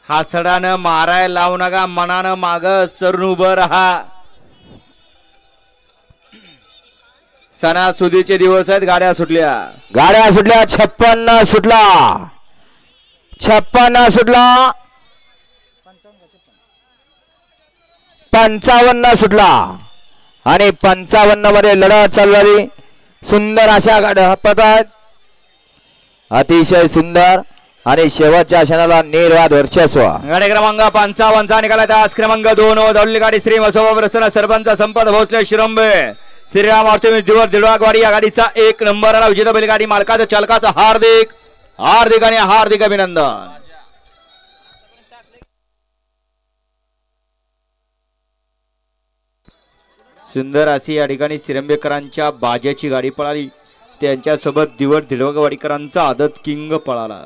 हासडानं मारायला लावू नका, मनानं माग सरून उभं राहा. सणासुदीचे दिवस आहेत. गाड्या सुटल्या 56 सुटला 55 सुटला आणि 55 मध्ये लढत चालू झाली. सुंदर अशा गाड्या पळतात, अतिशय सुंदर आणि शेवटच्या क्षणाला निर्वाद वर्चस्व. गाडी क्रमांक 55 चा निकाला. तास क्रमांक 2 दौडली गाडी श्री मसोबा प्रसन्न सरपंच संपत भोसले शिरंबे श्रीराम आरती दिवर दिलवागवाडी या गाडीचा 1 नंबर आला. विजेता बैलगाडी मालकाचं चालकाचं हार्दिक आणि हार्दिक अभिनंदन. सुंदर अशी या ठिकाणी सिरंबेकरांच्या बाजाची गाडी पळाली. त्यांच्यासोबत दिवर दिलवागवाडीकरांचा आदत किंग पळाला.